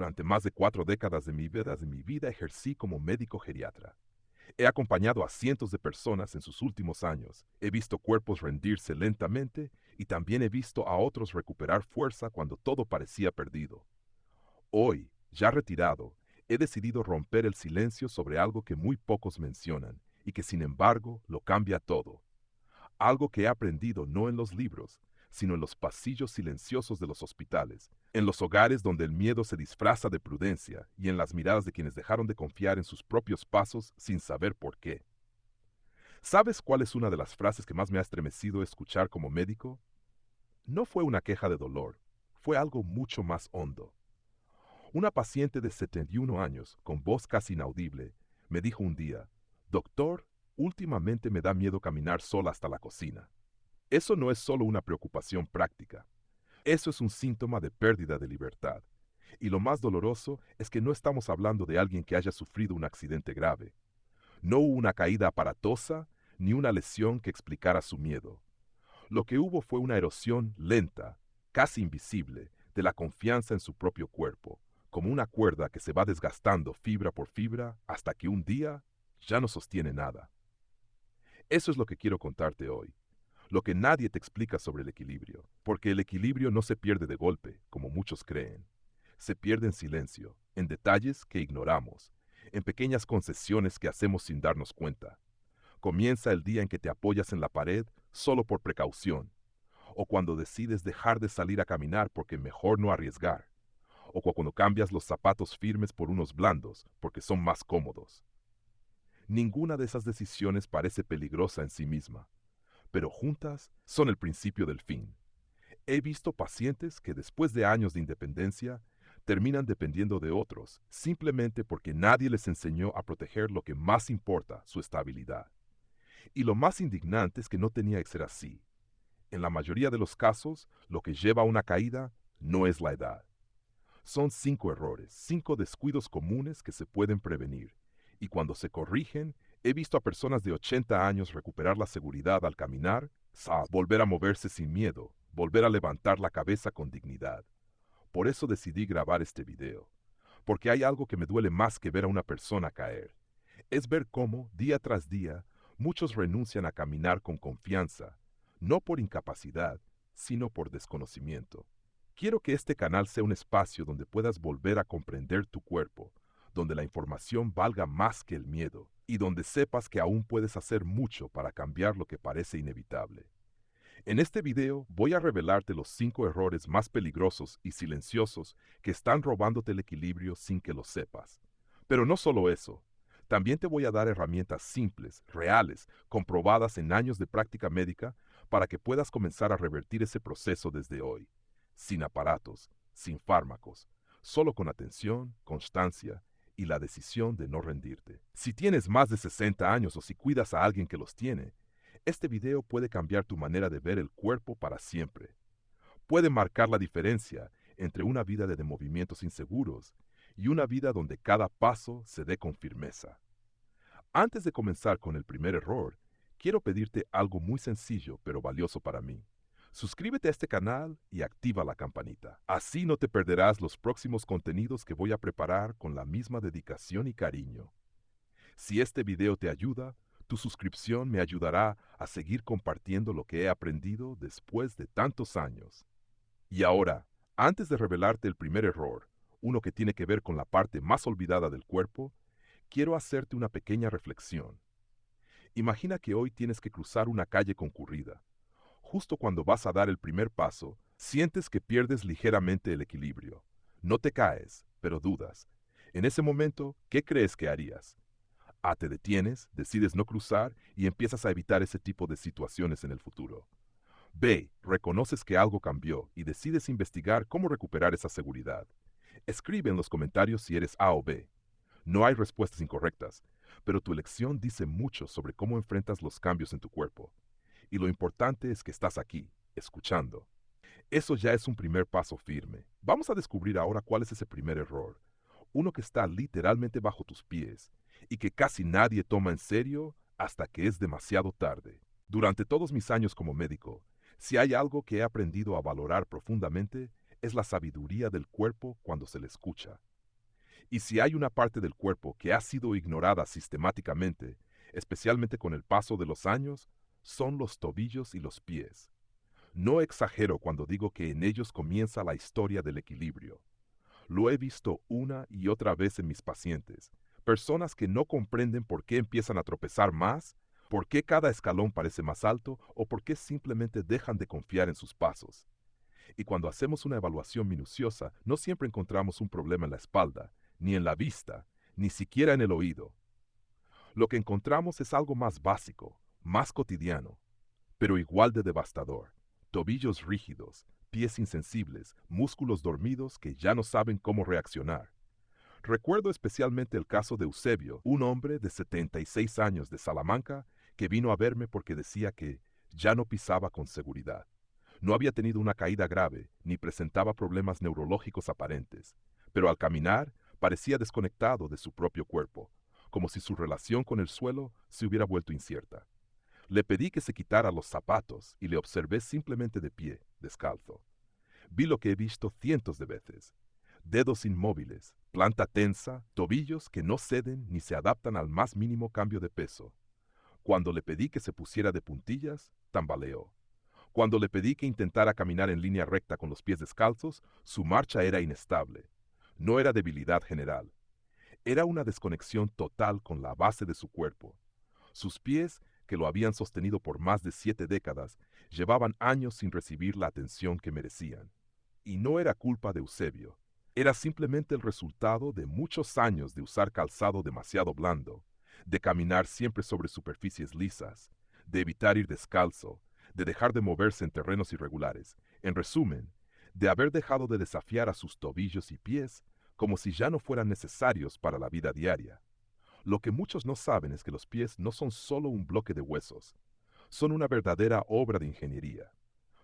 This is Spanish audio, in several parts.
Durante más de 4 décadas de mi vida ejercí como médico geriatra. He acompañado a cientos de personas en sus últimos años. He visto cuerpos rendirse lentamente y también he visto a otros recuperar fuerza cuando todo parecía perdido. Hoy, ya retirado, he decidido romper el silencio sobre algo que muy pocos mencionan y que sin embargo lo cambia todo. Algo que he aprendido no en los libros, sino en los pasillos silenciosos de los hospitales, en los hogares donde el miedo se disfraza de prudencia y en las miradas de quienes dejaron de confiar en sus propios pasos sin saber por qué. ¿Sabes cuál es una de las frases que más me ha estremecido escuchar como médico? No fue una queja de dolor, fue algo mucho más hondo. Una paciente de 71 años, con voz casi inaudible, me dijo un día: Doctor, últimamente me da miedo caminar sola hasta la cocina. Eso no es solo una preocupación práctica. Eso es un síntoma de pérdida de libertad. Y lo más doloroso es que no estamos hablando de alguien que haya sufrido un accidente grave. No hubo una caída aparatosa ni una lesión que explicara su miedo. Lo que hubo fue una erosión lenta, casi invisible, de la confianza en su propio cuerpo, como una cuerda que se va desgastando fibra por fibra hasta que un día ya no sostiene nada. Eso es lo que quiero contarte hoy. Lo que nadie te explica sobre el equilibrio, porque el equilibrio no se pierde de golpe, como muchos creen. Se pierde en silencio, en detalles que ignoramos, en pequeñas concesiones que hacemos sin darnos cuenta. Comienza el día en que te apoyas en la pared solo por precaución, o cuando decides dejar de salir a caminar porque mejor no arriesgar, o cuando cambias los zapatos firmes por unos blandos porque son más cómodos. Ninguna de esas decisiones parece peligrosa en sí misma, pero juntas son el principio del fin. He visto pacientes que después de años de independencia terminan dependiendo de otros, simplemente porque nadie les enseñó a proteger lo que más importa, su estabilidad. Y lo más indignante es que no tenía que ser así. En la mayoría de los casos, lo que lleva a una caída no es la edad. Son 5 errores, 5 descuidos comunes que se pueden prevenir. Y cuando se corrigen, he visto a personas de 80 años recuperar la seguridad al caminar, volver a moverse sin miedo, volver a levantar la cabeza con dignidad. Por eso decidí grabar este video. Porque hay algo que me duele más que ver a una persona caer. Es ver cómo, día tras día, muchos renuncian a caminar con confianza, no por incapacidad, sino por desconocimiento. Quiero que este canal sea un espacio donde puedas volver a comprender tu cuerpo, donde la información valga más que el miedo, y donde sepas que aún puedes hacer mucho para cambiar lo que parece inevitable. En este video voy a revelarte los 5 errores más peligrosos y silenciosos que están robándote el equilibrio sin que lo sepas. Pero no solo eso, también te voy a dar herramientas simples, reales, comprobadas en años de práctica médica para que puedas comenzar a revertir ese proceso desde hoy, sin aparatos, sin fármacos, solo con atención, constancia y la decisión de no rendirte. Si tienes más de 60 años o si cuidas a alguien que los tiene, este video puede cambiar tu manera de ver el cuerpo para siempre. Puede marcar la diferencia entre una vida de movimientos inseguros y una vida donde cada paso se dé con firmeza. Antes de comenzar con el primer error, quiero pedirte algo muy sencillo pero valioso para mí. Suscríbete a este canal y activa la campanita. Así no te perderás los próximos contenidos que voy a preparar con la misma dedicación y cariño. Si este video te ayuda, tu suscripción me ayudará a seguir compartiendo lo que he aprendido después de tantos años. Y ahora, antes de revelarte el primer error, uno que tiene que ver con la parte más olvidada del cuerpo, quiero hacerte una pequeña reflexión. Imagina que hoy tienes que cruzar una calle concurrida. Justo cuando vas a dar el primer paso, sientes que pierdes ligeramente el equilibrio. No te caes, pero dudas. En ese momento, ¿qué crees que harías? A, te detienes, decides no cruzar y empiezas a evitar ese tipo de situaciones en el futuro. B, reconoces que algo cambió y decides investigar cómo recuperar esa seguridad. Escribe en los comentarios si eres A o B. No hay respuestas incorrectas, pero tu elección dice mucho sobre cómo enfrentas los cambios en tu cuerpo. Y lo importante es que estás aquí, escuchando. Eso ya es un primer paso firme. Vamos a descubrir ahora cuál es ese primer error. Uno que está literalmente bajo tus pies y que casi nadie toma en serio hasta que es demasiado tarde. Durante todos mis años como médico, si hay algo que he aprendido a valorar profundamente, es la sabiduría del cuerpo cuando se le escucha. Y si hay una parte del cuerpo que ha sido ignorada sistemáticamente, especialmente con el paso de los años, son los tobillos y los pies. No exagero cuando digo que en ellos comienza la historia del equilibrio. Lo he visto una y otra vez en mis pacientes, personas que no comprenden por qué empiezan a tropezar más, por qué cada escalón parece más alto o por qué simplemente dejan de confiar en sus pasos. Y cuando hacemos una evaluación minuciosa, no siempre encontramos un problema en la espalda, ni en la vista, ni siquiera en el oído. Lo que encontramos es algo más básico, más cotidiano, pero igual de devastador. Tobillos rígidos, pies insensibles, músculos dormidos que ya no saben cómo reaccionar. Recuerdo especialmente el caso de Eusebio, un hombre de 76 años de Salamanca que vino a verme porque decía que ya no pisaba con seguridad. No había tenido una caída grave ni presentaba problemas neurológicos aparentes, pero al caminar parecía desconectado de su propio cuerpo, como si su relación con el suelo se hubiera vuelto incierta. Le pedí que se quitara los zapatos y le observé simplemente de pie, descalzo. Vi lo que he visto cientos de veces. Dedos inmóviles, planta tensa, tobillos que no ceden ni se adaptan al más mínimo cambio de peso. Cuando le pedí que se pusiera de puntillas, tambaleó. Cuando le pedí que intentara caminar en línea recta con los pies descalzos, su marcha era inestable. No era debilidad general. Era una desconexión total con la base de su cuerpo. Sus pies, que lo habían sostenido por más de 7 décadas, llevaban años sin recibir la atención que merecían. Y no era culpa de Eusebio. Era simplemente el resultado de muchos años de usar calzado demasiado blando, de caminar siempre sobre superficies lisas, de evitar ir descalzo, de dejar de moverse en terrenos irregulares. En resumen, de haber dejado de desafiar a sus tobillos y pies como si ya no fueran necesarios para la vida diaria. Lo que muchos no saben es que los pies no son solo un bloque de huesos, son una verdadera obra de ingeniería.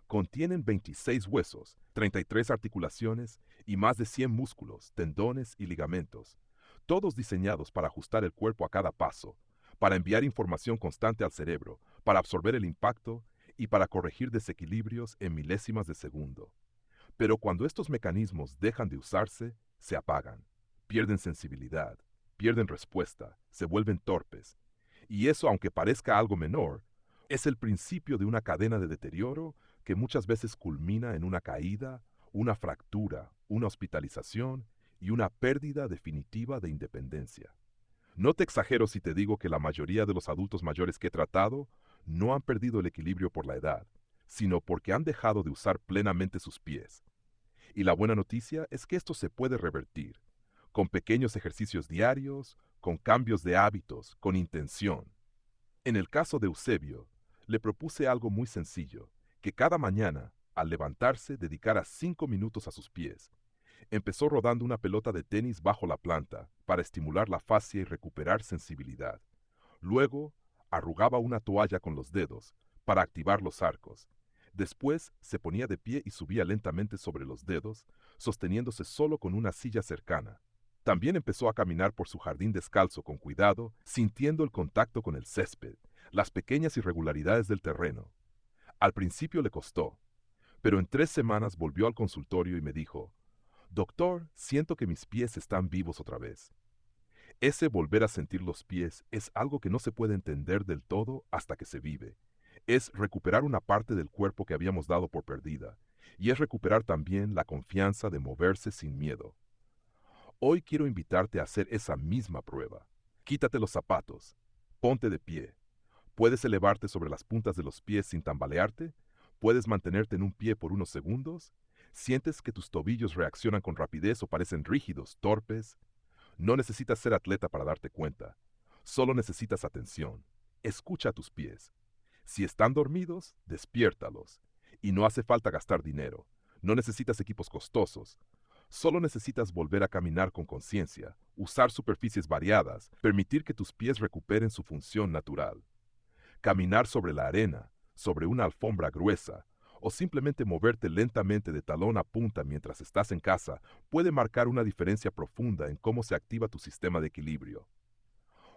Contienen 26 huesos, 33 articulaciones y más de 100 músculos, tendones y ligamentos, todos diseñados para ajustar el cuerpo a cada paso, para enviar información constante al cerebro, para absorber el impacto y para corregir desequilibrios en milésimas de segundo. Pero cuando estos mecanismos dejan de usarse, se apagan, pierden sensibilidad, pierden respuesta, se vuelven torpes. Y eso, aunque parezca algo menor, es el principio de una cadena de deterioro que muchas veces culmina en una caída, una fractura, una hospitalización y una pérdida definitiva de independencia. No te exagero si te digo que la mayoría de los adultos mayores que he tratado no han perdido el equilibrio por la edad, sino porque han dejado de usar plenamente sus pies. Y la buena noticia es que esto se puede revertir, con pequeños ejercicios diarios, con cambios de hábitos, con intención. En el caso de Eusebio, le propuse algo muy sencillo, que cada mañana, al levantarse, dedicara 5 minutos a sus pies. Empezó rodando una pelota de tenis bajo la planta para estimular la fascia y recuperar sensibilidad. Luego, arrugaba una toalla con los dedos para activar los arcos. Después, se ponía de pie y subía lentamente sobre los dedos, sosteniéndose solo con una silla cercana. También empezó a caminar por su jardín descalzo con cuidado, sintiendo el contacto con el césped, las pequeñas irregularidades del terreno. Al principio le costó, pero en 3 semanas volvió al consultorio y me dijo, «Doctor, siento que mis pies están vivos otra vez». Ese volver a sentir los pies es algo que no se puede entender del todo hasta que se vive. Es recuperar una parte del cuerpo que habíamos dado por perdida, y es recuperar también la confianza de moverse sin miedo. Hoy quiero invitarte a hacer esa misma prueba. Quítate los zapatos, ponte de pie. ¿Puedes elevarte sobre las puntas de los pies sin tambalearte? ¿Puedes mantenerte en un pie por unos segundos? ¿Sientes que tus tobillos reaccionan con rapidez o parecen rígidos, torpes? No necesitas ser atleta para darte cuenta. Solo necesitas atención. Escucha tus pies. Si están dormidos, despiértalos. Y no hace falta gastar dinero. No necesitas equipos costosos. Solo necesitas volver a caminar con conciencia, usar superficies variadas, permitir que tus pies recuperen su función natural. Caminar sobre la arena, sobre una alfombra gruesa, o simplemente moverte lentamente de talón a punta mientras estás en casa puede marcar una diferencia profunda en cómo se activa tu sistema de equilibrio.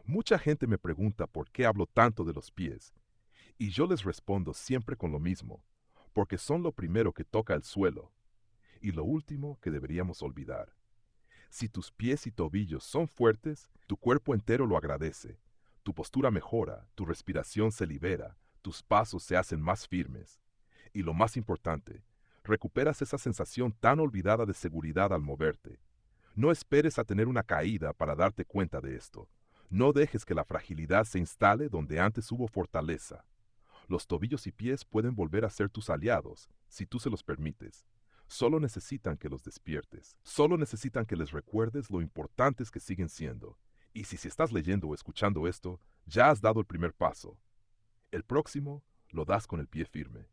Mucha gente me pregunta por qué hablo tanto de los pies, y yo les respondo siempre con lo mismo, porque son lo primero que toca el suelo y lo último que deberíamos olvidar. Si tus pies y tobillos son fuertes, tu cuerpo entero lo agradece. Tu postura mejora, tu respiración se libera, tus pasos se hacen más firmes. Y lo más importante, recuperas esa sensación tan olvidada de seguridad al moverte. No esperes a tener una caída para darte cuenta de esto. No dejes que la fragilidad se instale donde antes hubo fortaleza. Los tobillos y pies pueden volver a ser tus aliados, si tú se los permites. Solo necesitan que los despiertes. Solo necesitan que les recuerdes lo importantes que siguen siendo. Y si estás leyendo o escuchando esto, ya has dado el primer paso. El próximo lo das con el pie firme.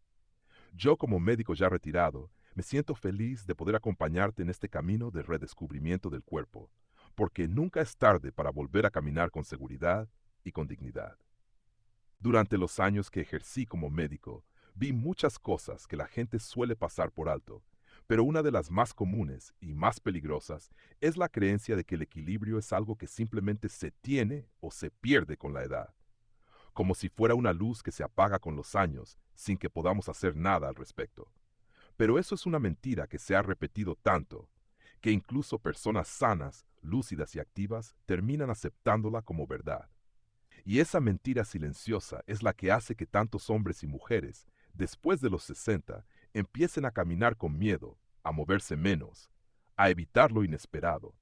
Yo, como médico ya retirado, me siento feliz de poder acompañarte en este camino de redescubrimiento del cuerpo, porque nunca es tarde para volver a caminar con seguridad y con dignidad. Durante los años que ejercí como médico, vi muchas cosas que la gente suele pasar por alto, pero una de las más comunes y más peligrosas es la creencia de que el equilibrio es algo que simplemente se tiene o se pierde con la edad, como si fuera una luz que se apaga con los años sin que podamos hacer nada al respecto. Pero eso es una mentira que se ha repetido tanto, que incluso personas sanas, lúcidas y activas terminan aceptándola como verdad. Y esa mentira silenciosa es la que hace que tantos hombres y mujeres, después de los 60, empiecen a caminar con miedo, a moverse menos, a evitar lo inesperado,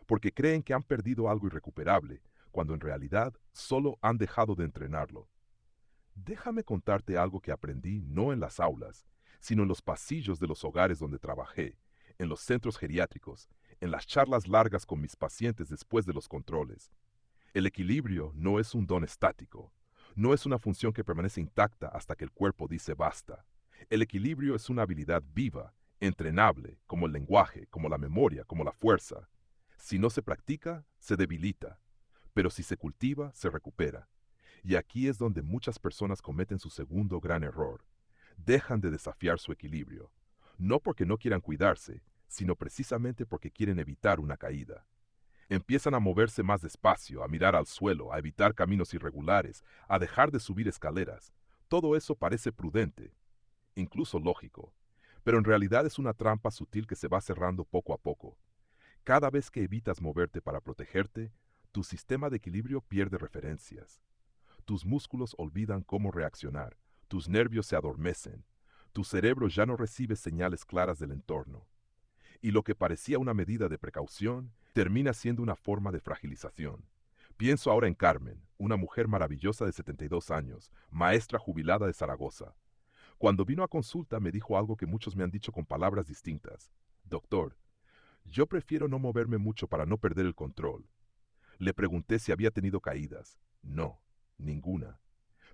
porque creen que han perdido algo irrecuperable, cuando en realidad solo han dejado de entrenarlo. Déjame contarte algo que aprendí no en las aulas, sino en los pasillos de los hogares donde trabajé, en los centros geriátricos, en las charlas largas con mis pacientes después de los controles. El equilibrio no es un don estático, no es una función que permanece intacta hasta que el cuerpo dice basta. El equilibrio es una habilidad viva, entrenable, como el lenguaje, como la memoria, como la fuerza. Si no se practica, se debilita, pero si se cultiva, se recupera. Y aquí es donde muchas personas cometen su segundo gran error. Dejan de desafiar su equilibrio, no porque no quieran cuidarse, sino precisamente porque quieren evitar una caída. Empiezan a moverse más despacio, a mirar al suelo, a evitar caminos irregulares, a dejar de subir escaleras. Todo eso parece prudente, incluso lógico, pero en realidad es una trampa sutil que se va cerrando poco a poco. Cada vez que evitas moverte para protegerte, tu sistema de equilibrio pierde referencias. Tus músculos olvidan cómo reaccionar, tus nervios se adormecen, tu cerebro ya no recibe señales claras del entorno. Y lo que parecía una medida de precaución termina siendo una forma de fragilización. Pienso ahora en Carmen, una mujer maravillosa de 72 años, maestra jubilada de Zaragoza. Cuando vino a consulta me dijo algo que muchos me han dicho con palabras distintas. Doctor, yo prefiero no moverme mucho para no perder el control. Le pregunté si había tenido caídas. No, ninguna.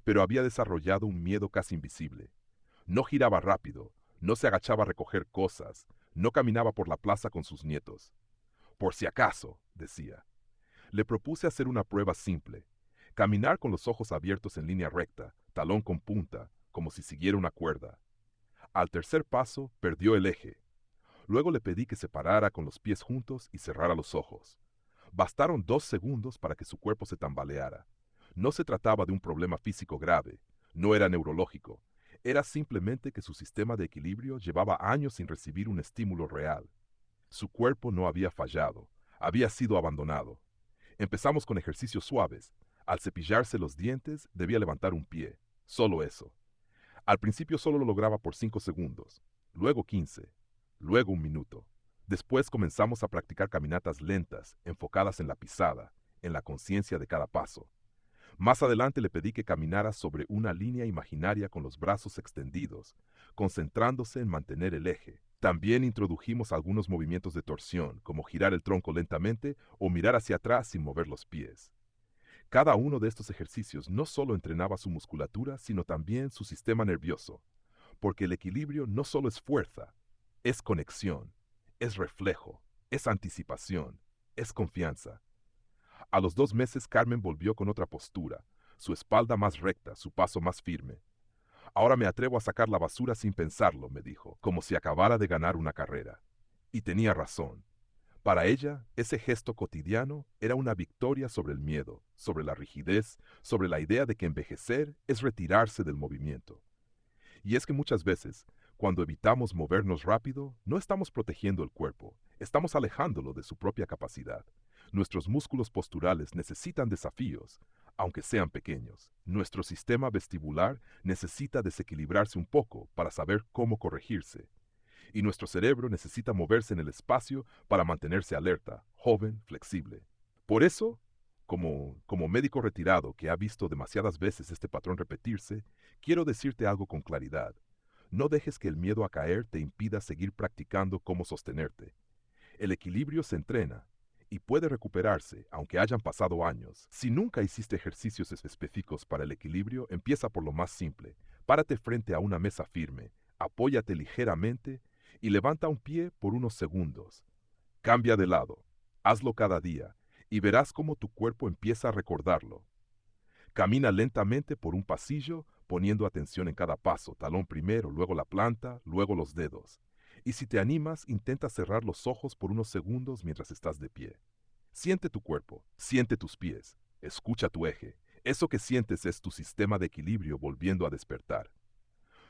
Pero había desarrollado un miedo casi invisible. No giraba rápido, no se agachaba a recoger cosas, no caminaba por la plaza con sus nietos. Por si acaso, decía. Le propuse hacer una prueba simple. Caminar con los ojos abiertos en línea recta, talón con punta, como si siguiera una cuerda. Al tercer paso, perdió el eje. Luego le pedí que se parara con los pies juntos y cerrara los ojos. Bastaron 2 segundos para que su cuerpo se tambaleara. No se trataba de un problema físico grave, no era neurológico. Era simplemente que su sistema de equilibrio llevaba años sin recibir un estímulo real. Su cuerpo no había fallado, había sido abandonado. Empezamos con ejercicios suaves. Al cepillarse los dientes, debía levantar un pie. Solo eso. Al principio solo lo lograba por 5 segundos, luego 15, luego 1 minuto. Después comenzamos a practicar caminatas lentas, enfocadas en la pisada, en la conciencia de cada paso. Más adelante le pedí que caminara sobre una línea imaginaria con los brazos extendidos, concentrándose en mantener el eje. También introdujimos algunos movimientos de torsión, como girar el tronco lentamente o mirar hacia atrás sin mover los pies. Cada uno de estos ejercicios no solo entrenaba su musculatura, sino también su sistema nervioso, porque el equilibrio no solo es fuerza, es conexión, es reflejo, es anticipación, es confianza. A los 2 meses Carmen volvió con otra postura, su espalda más recta, su paso más firme. Ahora me atrevo a sacar la basura sin pensarlo, me dijo, como si acabara de ganar una carrera. Y tenía razón. Para ella, ese gesto cotidiano era una victoria sobre el miedo, sobre la rigidez, sobre la idea de que envejecer es retirarse del movimiento. Y es que muchas veces, cuando evitamos movernos rápido, no estamos protegiendo el cuerpo, Estamos alejándolo de su propia capacidad. Nuestros músculos posturales necesitan desafíos, aunque sean pequeños. Nuestro sistema vestibular necesita desequilibrarse un poco para saber cómo corregirse. Y nuestro cerebro necesita moverse en el espacio para mantenerse alerta, joven, flexible. Por eso, como médico retirado que ha visto demasiadas veces este patrón repetirse, quiero decirte algo con claridad. No dejes que el miedo a caer te impida seguir practicando cómo sostenerte. El equilibrio se entrena y puede recuperarse aunque hayan pasado años. Si nunca hiciste ejercicios específicos para el equilibrio, empieza por lo más simple. Párate frente a una mesa firme, apóyate ligeramente y levanta un pie por unos segundos. Cambia de lado. Hazlo cada día y verás cómo tu cuerpo empieza a recordarlo. Camina lentamente por un pasillo, poniendo atención en cada paso, talón primero, luego la planta, luego los dedos. Y si te animas, intenta cerrar los ojos por unos segundos mientras estás de pie. Siente tu cuerpo, siente tus pies, escucha tu eje. Eso que sientes es tu sistema de equilibrio volviendo a despertar.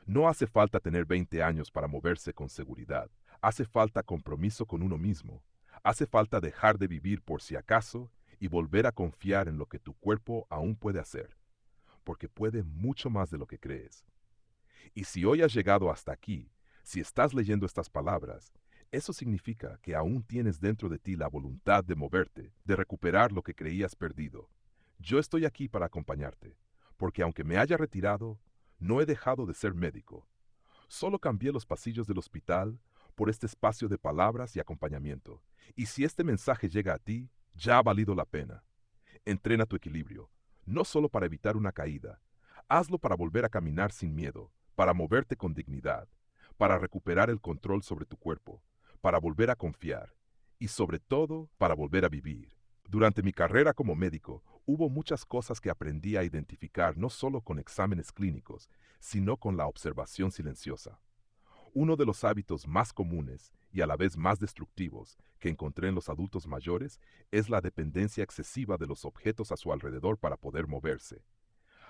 No hace falta tener 20 años para moverse con seguridad. Hace falta compromiso con uno mismo. Hace falta dejar de vivir por si acaso y volver a confiar en lo que tu cuerpo aún puede hacer, porque puede mucho más de lo que crees. Y si hoy has llegado hasta aquí, si estás leyendo estas palabras, eso significa que aún tienes dentro de ti la voluntad de moverte, de recuperar lo que creías perdido. Yo estoy aquí para acompañarte, porque aunque me haya retirado, no he dejado de ser médico. Solo cambié los pasillos del hospital por este espacio de palabras y acompañamiento. Y si este mensaje llega a ti, ya ha valido la pena. Entrena tu equilibrio, no solo para evitar una caída. Hazlo para volver a caminar sin miedo, para moverte con dignidad, para recuperar el control sobre tu cuerpo, para volver a confiar y sobre todo para volver a vivir. Durante mi carrera como médico, hubo muchas cosas que aprendí a identificar no solo con exámenes clínicos, sino con la observación silenciosa. Uno de los hábitos más comunes y a la vez más destructivos que encontré en los adultos mayores es la dependencia excesiva de los objetos a su alrededor para poder moverse.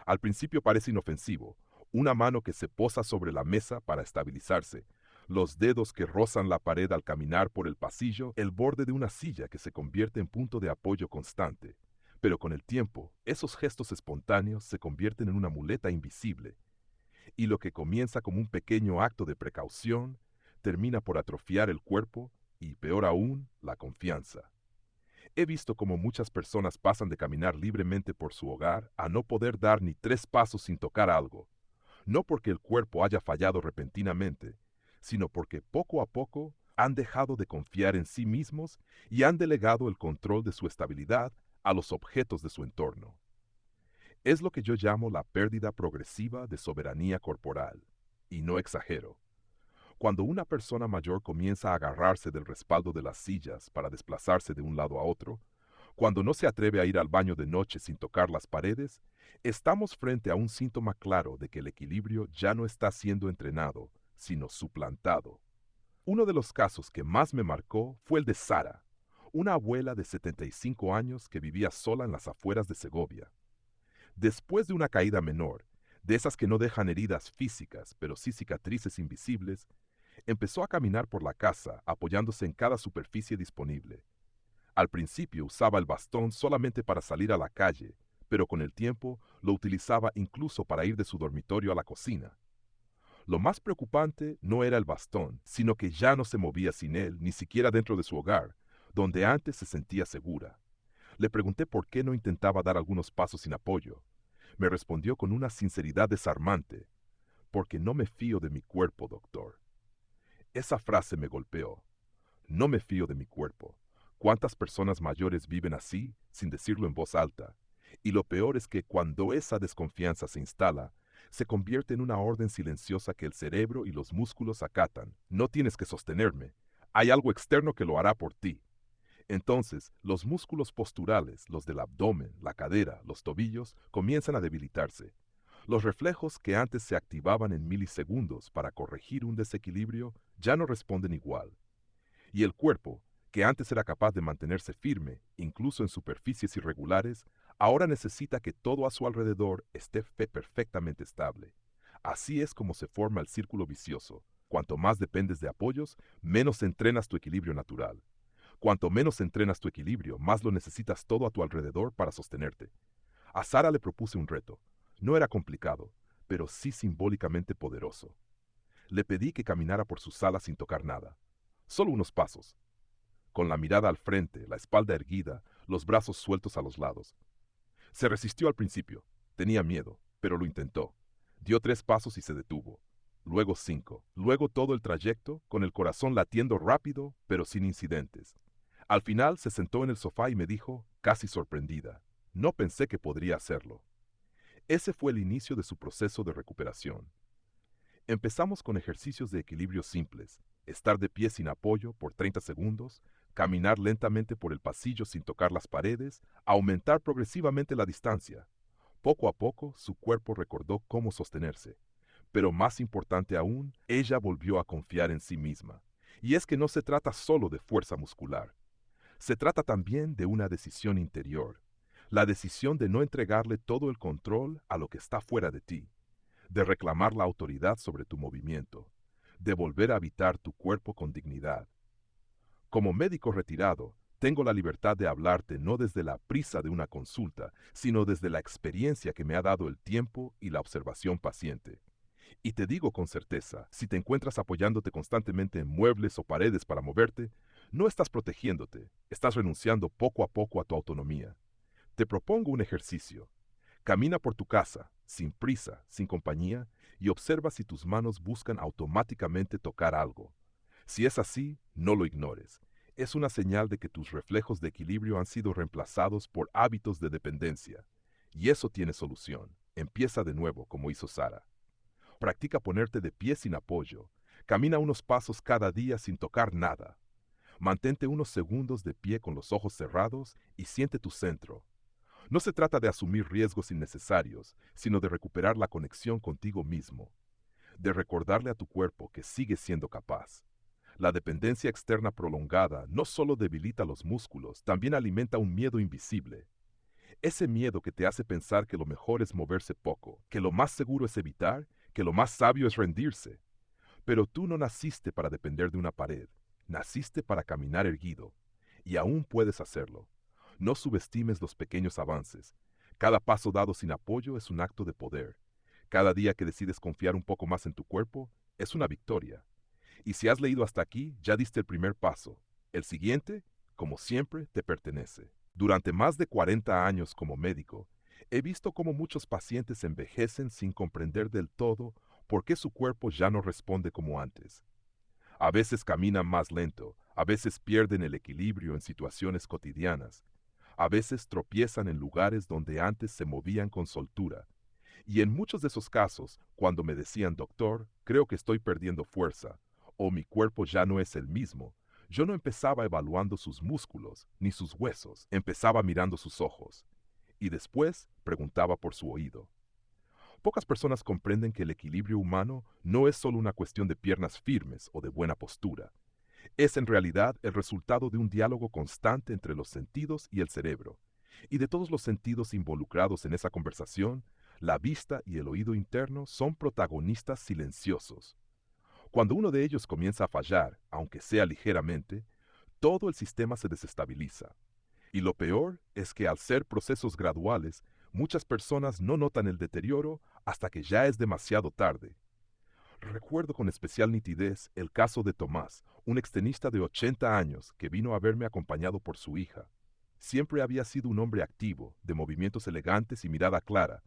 Al principio parece inofensivo, una mano que se posa sobre la mesa para estabilizarse, los dedos que rozan la pared al caminar por el pasillo, el borde de una silla que se convierte en punto de apoyo constante. Pero con el tiempo, esos gestos espontáneos se convierten en una muleta invisible, y lo que comienza como un pequeño acto de precaución termina por atrofiar el cuerpo y, peor aún, la confianza. He visto cómo muchas personas pasan de caminar libremente por su hogar a no poder dar ni 3 pasos sin tocar algo, no porque el cuerpo haya fallado repentinamente, sino porque poco a poco han dejado de confiar en sí mismos y han delegado el control de su estabilidad a los objetos de su entorno. Es lo que yo llamo la pérdida progresiva de soberanía corporal, y no exagero. Cuando una persona mayor comienza a agarrarse del respaldo de las sillas para desplazarse de un lado a otro, cuando no se atreve a ir al baño de noche sin tocar las paredes, estamos frente a un síntoma claro de que el equilibrio ya no está siendo entrenado, sino suplantado. Uno de los casos que más me marcó fue el de Sara, una abuela de 75 años que vivía sola en las afueras de Segovia. Después de una caída menor, de esas que no dejan heridas físicas, pero sí cicatrices invisibles, empezó a caminar por la casa apoyándose en cada superficie disponible. Al principio usaba el bastón solamente para salir a la calle, pero con el tiempo lo utilizaba incluso para ir de su dormitorio a la cocina. Lo más preocupante no era el bastón, sino que ya no se movía sin él, ni siquiera dentro de su hogar, donde antes se sentía segura. Le pregunté por qué no intentaba dar algunos pasos sin apoyo. Me respondió con una sinceridad desarmante: porque no me fío de mi cuerpo, doctor. Esa frase me golpeó. No me fío de mi cuerpo. ¿Cuántas personas mayores viven así, sin decirlo en voz alta? Y lo peor es que cuando esa desconfianza se instala, se convierte en una orden silenciosa que el cerebro y los músculos acatan. No tienes que sostenerme. Hay algo externo que lo hará por ti. Entonces, los músculos posturales, los del abdomen, la cadera, los tobillos, comienzan a debilitarse. Los reflejos que antes se activaban en milisegundos para corregir un desequilibrio ya no responden igual. Y el cuerpo, que antes era capaz de mantenerse firme, incluso en superficies irregulares, ahora necesita que todo a su alrededor esté perfectamente estable. Así es como se forma el círculo vicioso. Cuanto más dependes de apoyos, menos entrenas tu equilibrio natural. Cuanto menos entrenas tu equilibrio, más lo necesitas todo a tu alrededor para sostenerte. A Sara le propuse un reto. No era complicado, pero sí simbólicamente poderoso. Le pedí que caminara por su sala sin tocar nada. Solo unos pasos, con la mirada al frente, la espalda erguida, los brazos sueltos a los lados. Se resistió al principio. Tenía miedo, pero lo intentó. Dio 3 pasos y se detuvo. Luego 5. Luego todo el trayecto, con el corazón latiendo rápido, pero sin incidentes. Al final se sentó en el sofá y me dijo, casi sorprendida, no pensé que podría hacerlo. Ese fue el inicio de su proceso de recuperación. Empezamos con ejercicios de equilibrio simples, estar de pie sin apoyo por 30 segundos, caminar lentamente por el pasillo sin tocar las paredes, aumentar progresivamente la distancia. Poco a poco, su cuerpo recordó cómo sostenerse. Pero más importante aún, ella volvió a confiar en sí misma. Y es que no se trata solo de fuerza muscular. Se trata también de una decisión interior. La decisión de no entregarle todo el control a lo que está fuera de ti, de reclamar la autoridad sobre tu movimiento, de volver a habitar tu cuerpo con dignidad. Como médico retirado, tengo la libertad de hablarte no desde la prisa de una consulta, sino desde la experiencia que me ha dado el tiempo y la observación paciente. Y te digo con certeza, si te encuentras apoyándote constantemente en muebles o paredes para moverte, no estás protegiéndote, estás renunciando poco a poco a tu autonomía. Te propongo un ejercicio. Camina por tu casa, sin prisa, sin compañía, y observa si tus manos buscan automáticamente tocar algo. Si es así, no lo ignores. Es una señal de que tus reflejos de equilibrio han sido reemplazados por hábitos de dependencia. Y eso tiene solución. Empieza de nuevo, como hizo Sara. Practica ponerte de pie sin apoyo. Camina unos pasos cada día sin tocar nada. Mantente unos segundos de pie con los ojos cerrados y siente tu centro. No se trata de asumir riesgos innecesarios, sino de recuperar la conexión contigo mismo, de recordarle a tu cuerpo que sigues siendo capaz. La dependencia externa prolongada no solo debilita los músculos, también alimenta un miedo invisible. Ese miedo que te hace pensar que lo mejor es moverse poco, que lo más seguro es evitar, que lo más sabio es rendirse. Pero tú no naciste para depender de una pared, naciste para caminar erguido, y aún puedes hacerlo. No subestimes los pequeños avances. Cada paso dado sin apoyo es un acto de poder. Cada día que decides confiar un poco más en tu cuerpo es una victoria. Y si has leído hasta aquí, ya diste el primer paso. El siguiente, como siempre, te pertenece. Durante más de 40 años como médico, he visto cómo muchos pacientes envejecen sin comprender del todo por qué su cuerpo ya no responde como antes. A veces caminan más lento, a veces pierden el equilibrio en situaciones cotidianas, a veces tropiezan en lugares donde antes se movían con soltura. Y en muchos de esos casos, cuando me decían, doctor, creo que estoy perdiendo fuerza, o mi cuerpo ya no es el mismo, yo no empezaba evaluando sus músculos, ni sus huesos, empezaba mirando sus ojos. Y después preguntaba por su oído. Pocas personas comprenden que el equilibrio humano no es solo una cuestión de piernas firmes o de buena postura. Es en realidad el resultado de un diálogo constante entre los sentidos y el cerebro. Y de todos los sentidos involucrados en esa conversación, la vista y el oído interno son protagonistas silenciosos. Cuando uno de ellos comienza a fallar, aunque sea ligeramente, todo el sistema se desestabiliza. Y lo peor es que al ser procesos graduales, muchas personas no notan el deterioro hasta que ya es demasiado tarde. Recuerdo con especial nitidez el caso de Tomás, un extenista de 80 años que vino a verme acompañado por su hija. Siempre había sido un hombre activo, de movimientos elegantes y mirada clara,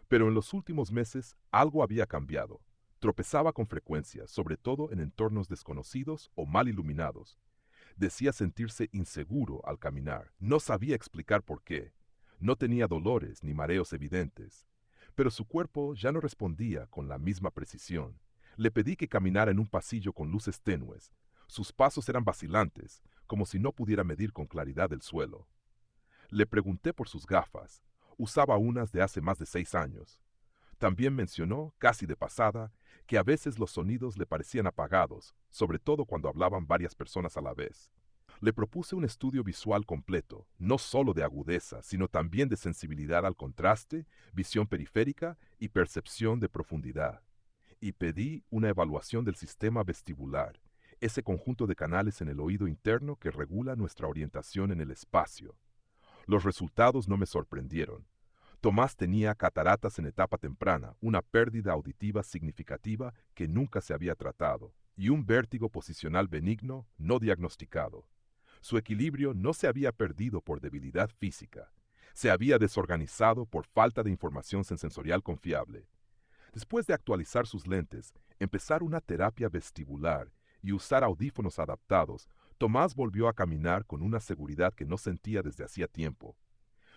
pero en los últimos meses algo había cambiado. Tropezaba con frecuencia, sobre todo en entornos desconocidos o mal iluminados. Decía sentirse inseguro al caminar. No sabía explicar por qué. No tenía dolores ni mareos evidentes. Pero su cuerpo ya no respondía con la misma precisión. Le pedí que caminara en un pasillo con luces tenues. Sus pasos eran vacilantes, como si no pudiera medir con claridad el suelo. Le pregunté por sus gafas. Usaba unas de hace más de 6 años. También mencionó, casi de pasada, que a veces los sonidos le parecían apagados, sobre todo cuando hablaban varias personas a la vez. Le propuse un estudio visual completo, no solo de agudeza, sino también de sensibilidad al contraste, visión periférica y percepción de profundidad. Y pedí una evaluación del sistema vestibular, ese conjunto de canales en el oído interno que regula nuestra orientación en el espacio. Los resultados no me sorprendieron. Tomás tenía cataratas en etapa temprana, una pérdida auditiva significativa que nunca se había tratado, y un vértigo posicional benigno no diagnosticado. Su equilibrio no se había perdido por debilidad física, se había desorganizado por falta de información sensorial confiable. Después de actualizar sus lentes, empezar una terapia vestibular y usar audífonos adaptados, Tomás volvió a caminar con una seguridad que no sentía desde hacía tiempo.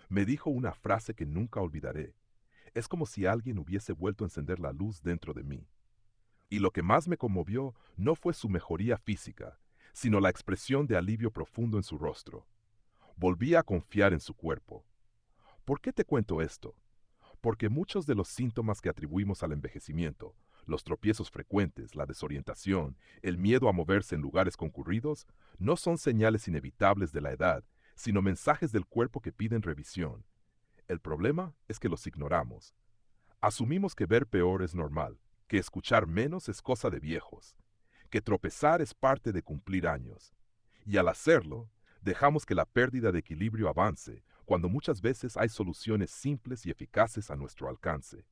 Me dijo una frase que nunca olvidaré. Es como si alguien hubiese vuelto a encender la luz dentro de mí. Y lo que más me conmovió no fue su mejoría física, sino la expresión de alivio profundo en su rostro. Volví a confiar en su cuerpo. ¿Por qué te cuento esto? Porque muchos de los síntomas que atribuimos al envejecimiento, los tropiezos frecuentes, la desorientación, el miedo a moverse en lugares concurridos, no son señales inevitables de la edad, sino mensajes del cuerpo que piden revisión. El problema es que los ignoramos. Asumimos que ver peor es normal, que escuchar menos es cosa de viejos, que tropezar es parte de cumplir años. Y al hacerlo, dejamos que la pérdida de equilibrio avance, cuando muchas veces hay soluciones simples y eficaces a nuestro alcance.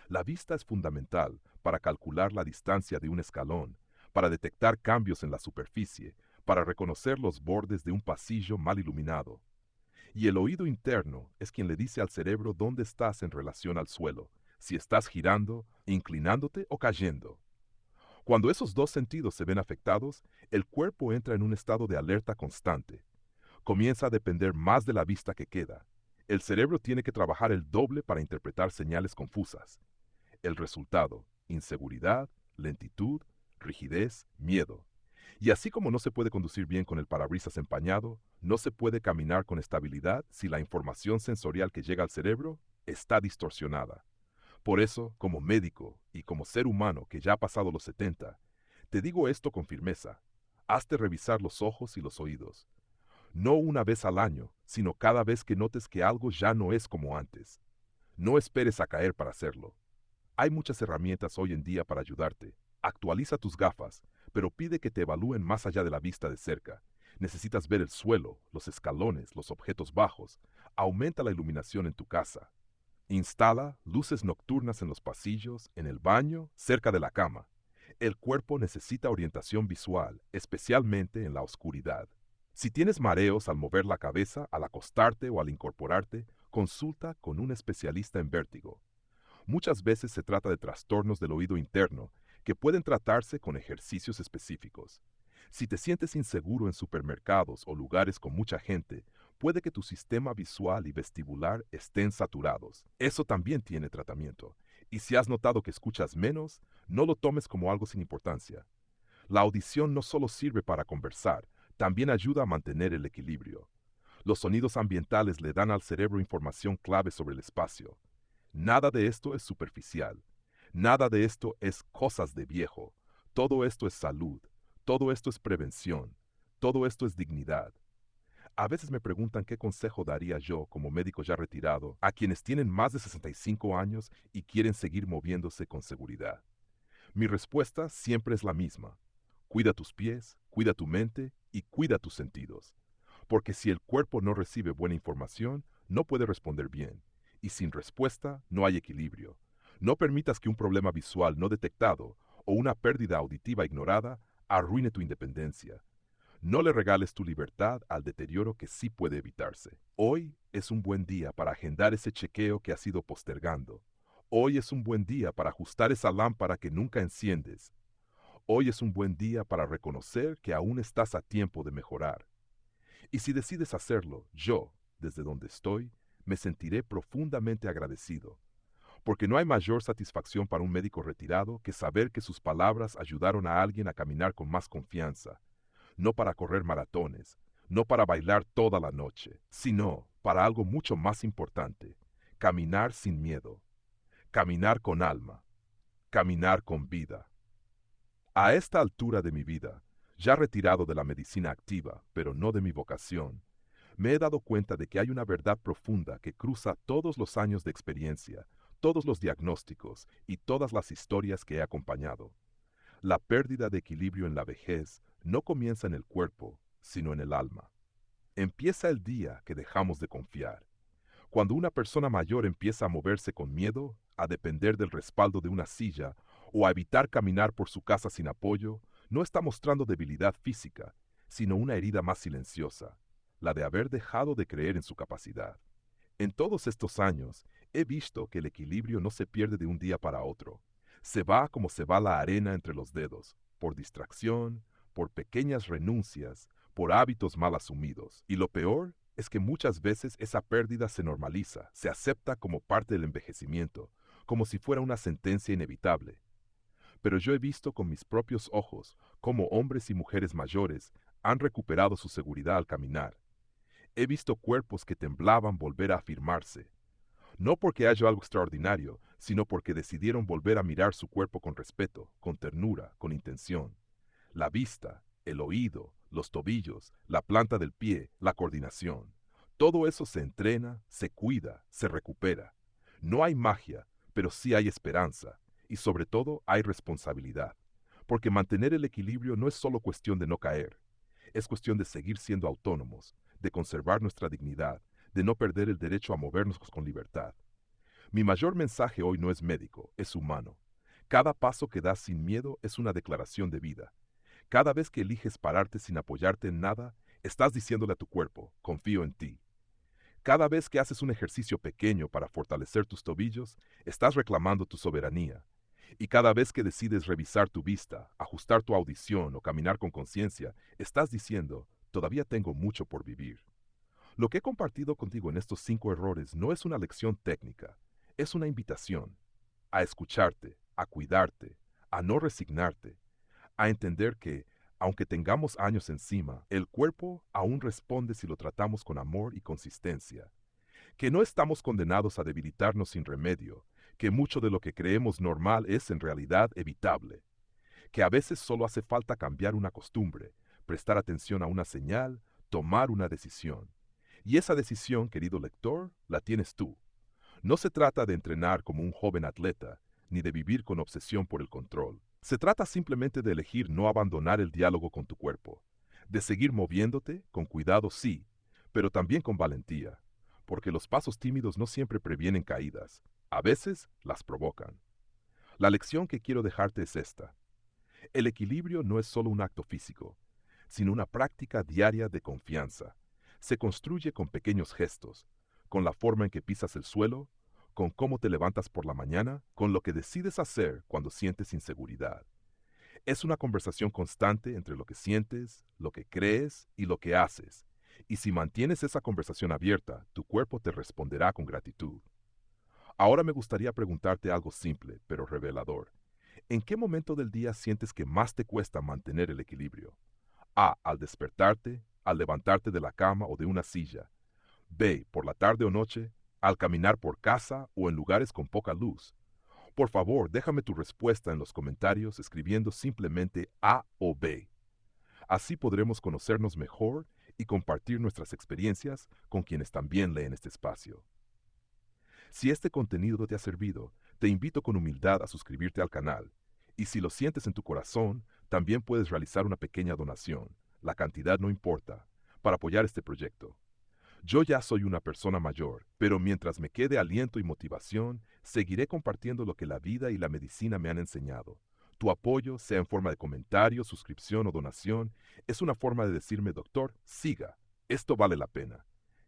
La vista es fundamental para calcular la distancia de un escalón, para detectar cambios en la superficie, para reconocer los bordes de un pasillo mal iluminado. Y el oído interno es quien le dice al cerebro dónde estás en relación al suelo, si estás girando, inclinándote o cayendo. Cuando esos dos sentidos se ven afectados, el cuerpo entra en un estado de alerta constante. Comienza a depender más de la vista que queda. El cerebro tiene que trabajar el doble para interpretar señales confusas. El resultado: inseguridad, lentitud, rigidez, miedo. Y así como no se puede conducir bien con el parabrisas empañado, no se puede caminar con estabilidad si la información sensorial que llega al cerebro está distorsionada. Por eso, como médico y como ser humano que ya ha pasado los 70, te digo esto con firmeza: hazte revisar los ojos y los oídos. No una vez al año, sino cada vez que notes que algo ya no es como antes. No esperes a caer para hacerlo. Hay muchas herramientas hoy en día para ayudarte. Actualiza tus gafas, pero pide que te evalúen más allá de la vista de cerca. Necesitas ver el suelo, los escalones, los objetos bajos. Aumenta la iluminación en tu casa. Instala luces nocturnas en los pasillos, en el baño, cerca de la cama. El cuerpo necesita orientación visual, especialmente en la oscuridad. Si tienes mareos al mover la cabeza, al acostarte o al incorporarte, consulta con un especialista en vértigo. Muchas veces se trata de trastornos del oído interno que pueden tratarse con ejercicios específicos. Si te sientes inseguro en supermercados o lugares con mucha gente, puede que tu sistema visual y vestibular estén saturados. Eso también tiene tratamiento. Y si has notado que escuchas menos, no lo tomes como algo sin importancia. La audición no solo sirve para conversar, también ayuda a mantener el equilibrio. Los sonidos ambientales le dan al cerebro información clave sobre el espacio. Nada de esto es superficial. Nada de esto es cosas de viejo. Todo esto es salud. Todo esto es prevención. Todo esto es dignidad. A veces me preguntan qué consejo daría yo, como médico ya retirado, a quienes tienen más de 65 años y quieren seguir moviéndose con seguridad. Mi respuesta siempre es la misma. Cuida tus pies, cuida tu mente y cuida tus sentidos. Porque si el cuerpo no recibe buena información, no puede responder bien. Y sin respuesta, no hay equilibrio. No permitas que un problema visual no detectado o una pérdida auditiva ignorada arruine tu independencia. No le regales tu libertad al deterioro que sí puede evitarse. Hoy es un buen día para agendar ese chequeo que has ido postergando. Hoy es un buen día para ajustar esa lámpara que nunca enciendes. Hoy es un buen día para reconocer que aún estás a tiempo de mejorar. Y si decides hacerlo, yo, desde donde estoy, me sentiré profundamente agradecido, porque no hay mayor satisfacción para un médico retirado que saber que sus palabras ayudaron a alguien a caminar con más confianza, no para correr maratones, no para bailar toda la noche, sino para algo mucho más importante: caminar sin miedo, caminar con alma, caminar con vida. A esta altura de mi vida, ya retirado de la medicina activa, pero no de mi vocación, me he dado cuenta de que hay una verdad profunda que cruza todos los años de experiencia, todos los diagnósticos y todas las historias que he acompañado. La pérdida de equilibrio en la vejez no comienza en el cuerpo, sino en el alma. Empieza el día que dejamos de confiar. Cuando una persona mayor empieza a moverse con miedo, a depender del respaldo de una silla o a evitar caminar por su casa sin apoyo, no está mostrando debilidad física, sino una herida más silenciosa, la de haber dejado de creer en su capacidad. En todos estos años, he visto que el equilibrio no se pierde de un día para otro. Se va como se va la arena entre los dedos, por distracción, por pequeñas renuncias, por hábitos mal asumidos. Y lo peor es que muchas veces esa pérdida se normaliza, se acepta como parte del envejecimiento, como si fuera una sentencia inevitable. Pero yo he visto con mis propios ojos cómo hombres y mujeres mayores han recuperado su seguridad al caminar. He visto cuerpos que temblaban volver a afirmarse, no porque haya algo extraordinario, sino porque decidieron volver a mirar su cuerpo con respeto, con ternura, con intención. La vista, el oído, los tobillos, la planta del pie, la coordinación. Todo eso se entrena, se cuida, se recupera. No hay magia, pero sí hay esperanza, y sobre todo hay responsabilidad. Porque mantener el equilibrio no es solo cuestión de no caer, es cuestión de seguir siendo autónomos, de conservar nuestra dignidad, de no perder el derecho a movernos con libertad. Mi mayor mensaje hoy no es médico, es humano. Cada paso que das sin miedo es una declaración de vida. Cada vez que eliges pararte sin apoyarte en nada, estás diciéndole a tu cuerpo, confío en ti. Cada vez que haces un ejercicio pequeño para fortalecer tus tobillos, estás reclamando tu soberanía. Y cada vez que decides revisar tu vista, ajustar tu audición o caminar con conciencia, estás diciendo, todavía tengo mucho por vivir. Lo que he compartido contigo en estos 5 errores no es una lección técnica, es una invitación a escucharte, a cuidarte, a no resignarte, a entender que, aunque tengamos años encima, el cuerpo aún responde si lo tratamos con amor y consistencia, que no estamos condenados a debilitarnos sin remedio, que mucho de lo que creemos normal es en realidad evitable, que a veces solo hace falta cambiar una costumbre, prestar atención a una señal, tomar una decisión. Y esa decisión, querido lector, la tienes tú. No se trata de entrenar como un joven atleta, ni de vivir con obsesión por el control. Se trata simplemente de elegir no abandonar el diálogo con tu cuerpo, de seguir moviéndote, con cuidado sí, pero también con valentía, porque los pasos tímidos no siempre previenen caídas, a veces las provocan. La lección que quiero dejarte es esta. El equilibrio no es solo un acto físico, sino una práctica diaria de confianza. Se construye con pequeños gestos, con la forma en que pisas el suelo, con cómo te levantas por la mañana, con lo que decides hacer cuando sientes inseguridad. Es una conversación constante entre lo que sientes, lo que crees y lo que haces. Y si mantienes esa conversación abierta, tu cuerpo te responderá con gratitud. Ahora me gustaría preguntarte algo simple, pero revelador. ¿En qué momento del día sientes que más te cuesta mantener el equilibrio? A. Al despertarte, al levantarte de la cama o de una silla. B. Por la tarde o noche, al caminar por casa o en lugares con poca luz. Por favor, déjame tu respuesta en los comentarios escribiendo simplemente A o B. Así podremos conocernos mejor y compartir nuestras experiencias con quienes también leen este espacio. Si este contenido te ha servido, te invito con humildad a suscribirte al canal. Y si lo sientes en tu corazón, también puedes realizar una pequeña donación. La cantidad no importa, para apoyar este proyecto. Yo ya soy una persona mayor, pero mientras me quede aliento y motivación, seguiré compartiendo lo que la vida y la medicina me han enseñado. Tu apoyo, sea en forma de comentario, suscripción o donación, es una forma de decirme, doctor, siga, esto vale la pena.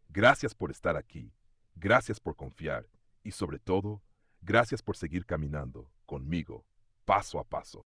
Gracias por estar aquí, gracias por confiar y sobre todo, gracias por seguir caminando conmigo, paso a paso.